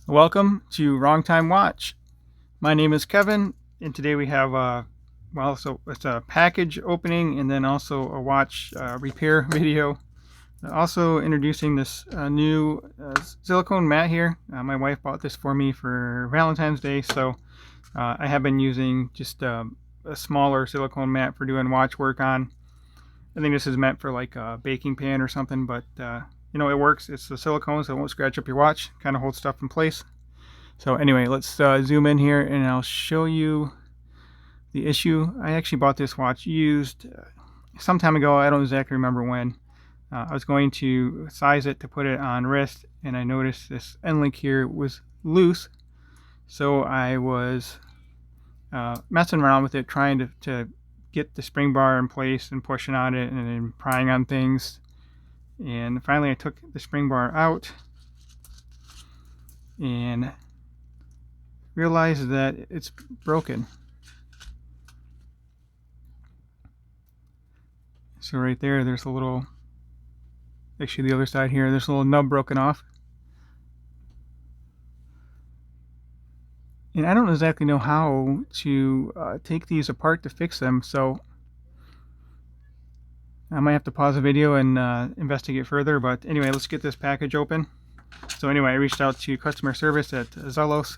Welcome to Wrong Time Watch. My name is Kevin, and today we have so it's a package opening and then also a watch repair video. Also introducing this new silicone mat here. My wife bought this for me for Valentine's Day, so I have been using just a smaller silicone mat for doing watch work on. I think this is meant for like a baking pan or something, but it works. It's the silicone, so it won't scratch up your watch. Kind of holds stuff in place. So anyway, let's zoom in here and I'll show you the issue. I actually bought this watch used some time ago. I don't exactly remember when. I was going to size it to put it on wrist, and I noticed this end link here was loose. So I was messing around with it, trying to get the spring bar in place and pushing on it and then prying on things. And finally I took the spring bar out and realized that it's broken. So right there's a little, actually the other side here, there's a little nub broken off. And I don't exactly know how to take these apart to fix them, so I might have to pause the video and investigate further. But anyway, let's get this package open. So anyway, I reached out to customer service at Zelos,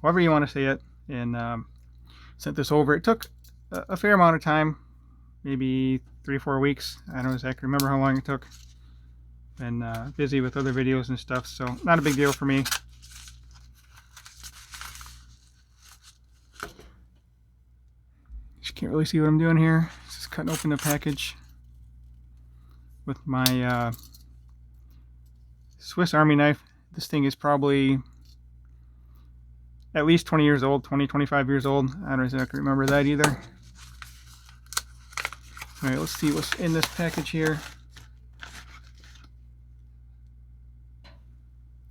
however you want to say it, and sent this over. It took a fair amount of time, maybe 3 or 4 weeks. I don't exactly remember how long it took. Been busy with other videos and stuff, so not a big deal for me. Just can't really see what I'm doing here. Just cutting open the package with my Swiss Army knife. This thing is probably at least 20 years old, 25 years old. I don't exactly remember that either. All right, let's see what's in this package here.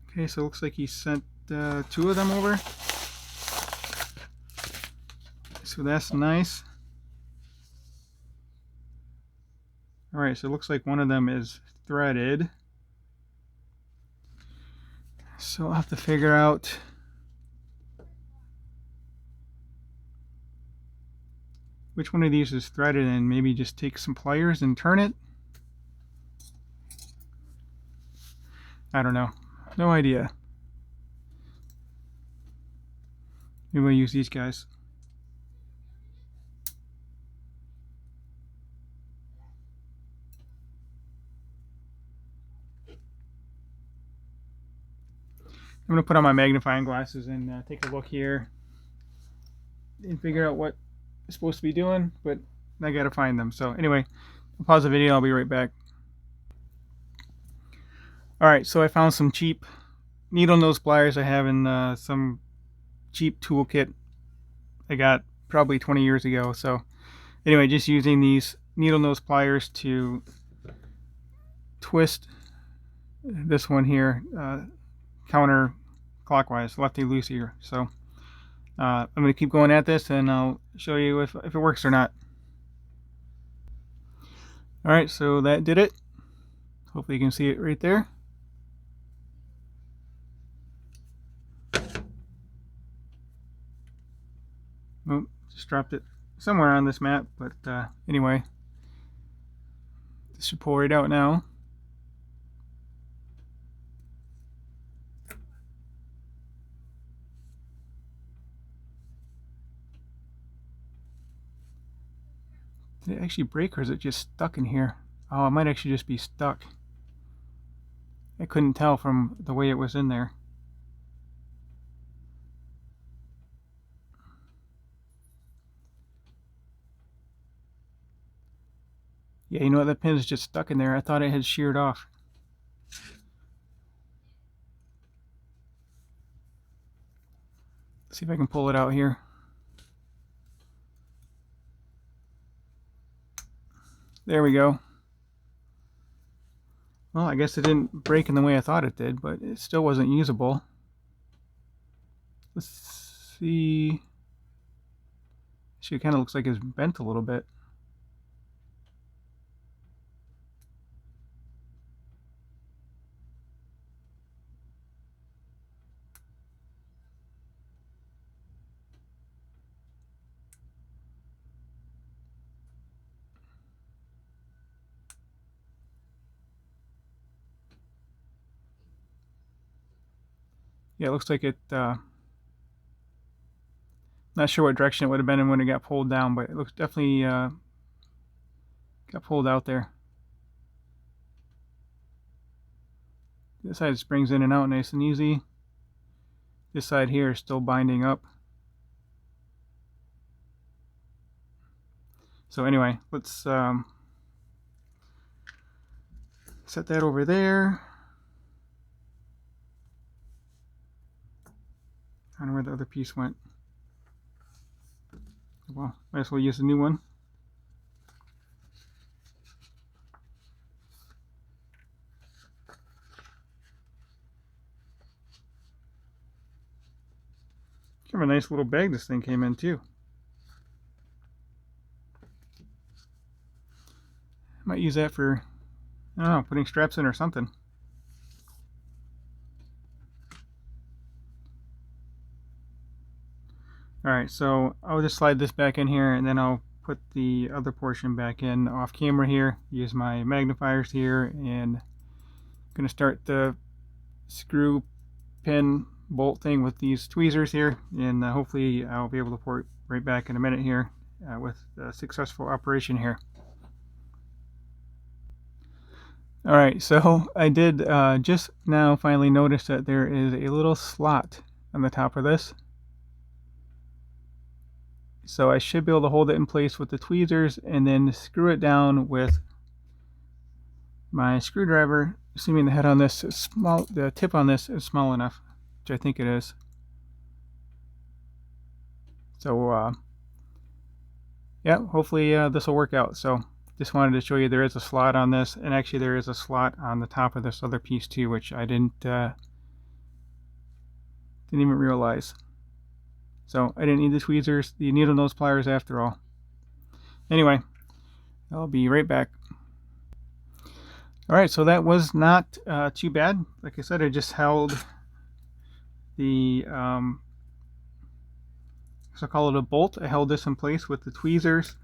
Okay, so it looks like he sent 2 of them over. So that's nice. All right, so it looks like one of them is threaded. So I'll have to figure out which one of these is threaded and maybe just take some pliers and turn it. I don't know. No idea. Maybe we'll use these guys. I'm going to put on my magnifying glasses and take a look here and figure out what it's supposed to be doing, but I got to find them. So anyway, I'll pause the video. I'll be right back. All right, so I found some cheap needle nose pliers I have in some cheap toolkit I got probably 20 years ago. So anyway, just using these needle nose pliers to twist this one here counterclockwise, lefty loosey here. So I'm going to keep going at this and I'll show you if it works or not. All right, so that did it. Hopefully you can see it right there. Oh, just dropped it somewhere on this mat, but anyway, this should pull right out now. Did it actually break or is it just stuck in here? Oh, it might actually just be stuck. I couldn't tell from the way it was in there. Yeah, you know what? That pin is just stuck in there. I thought it had sheared off. Let's see if I can pull it out here. There we go. Well, I guess it didn't break in the way I thought it did, but it still wasn't usable. Let's see. Actually, it kind of looks like it's bent a little bit. yeah, it looks like it, not sure what direction it would have been in when it got pulled down, but it looks definitely got pulled out there. This side springs in and out nice and easy. This side here is still binding up. So anyway, let's set that over there. I don't know where the other piece went. Well, might as well use a new one. Kind of a nice little bag this thing came in too. Might use that for, I don't know, putting straps in or something. Alright, so I'll just slide this back in here and then I'll put the other portion back in off camera here. Use my magnifiers here, and I'm going to start the screw pin bolt thing with these tweezers here, and hopefully I'll be able to pour it right back in a minute here with a successful operation here. Alright, so I did just now finally notice that there is a little slot on the top of this. So I should be able to hold it in place with the tweezers and then screw it down with my screwdriver, assuming the head on this is small, the tip on this is small enough, which I think it is. So yeah, hopefully this will work out. So just wanted to show you there is a slot on this, and actually there is a slot on the top of this other piece too, which I didn't even realize. So I didn't need the tweezers, the needle nose pliers after all. Anyway, I'll be right back. Alright, so that was not too bad. Like I said, I just held the, so I'll call it a bolt. I held this in place with the tweezers,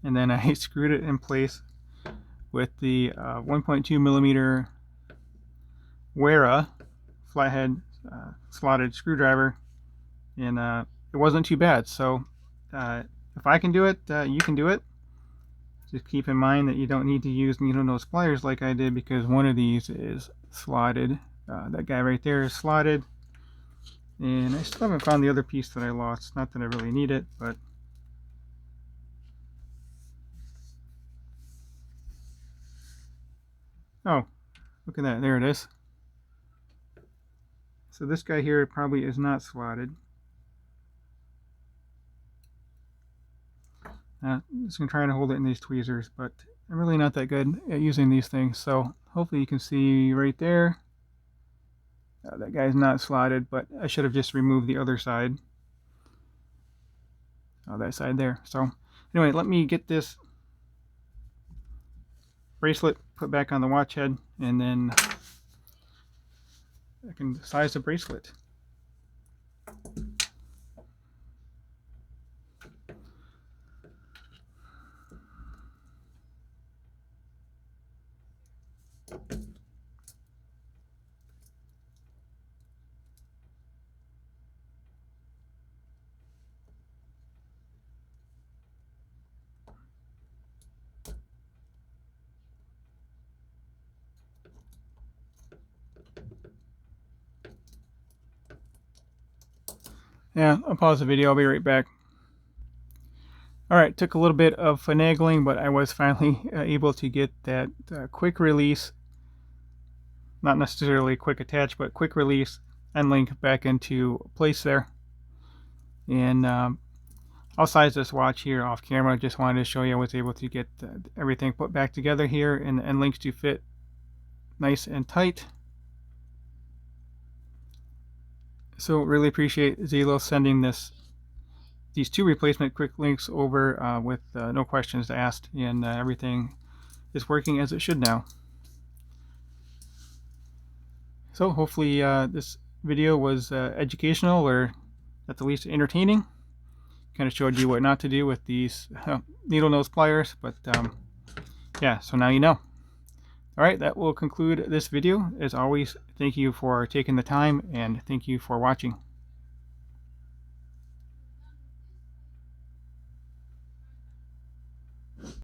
and then I screwed it in place with the 1.2 millimeter Wera flathead slotted screwdriver, and it wasn't too bad. So if I can do it, you can do it. Just keep in mind that you don't need to use needle nose pliers like I did, because one of these is slotted. That guy right there is slotted, and I still haven't found the other piece that I lost. Not that I really need it, but oh, look at that, there it is. So this guy here probably is not slotted. I'm just going to try and hold it in these tweezers, but I'm really not that good at using these things. So hopefully you can see right there. That guy's not slotted, but I should have just removed the other side. That side there. So anyway, let me get this bracelet put back on the watch head, and then I can size the bracelet. Yeah, I'll pause the video. I'll be right back. Alright, took a little bit of finagling, but I was finally able to get that quick release, not necessarily quick attach, but quick release end link back into place there. And I'll size this watch here off camera. Just wanted to show you I was able to get everything put back together here, and the end links to fit nice and tight. So really appreciate Zelos sending these two replacement quick links over with no questions asked, and everything is working as it should now. So hopefully this video was educational, or at the least entertaining. Kind of showed you what not to do with these needle nose pliers, but yeah, so now you know. All right, that will conclude this video. As always, thank you for taking the time and thank you for watching.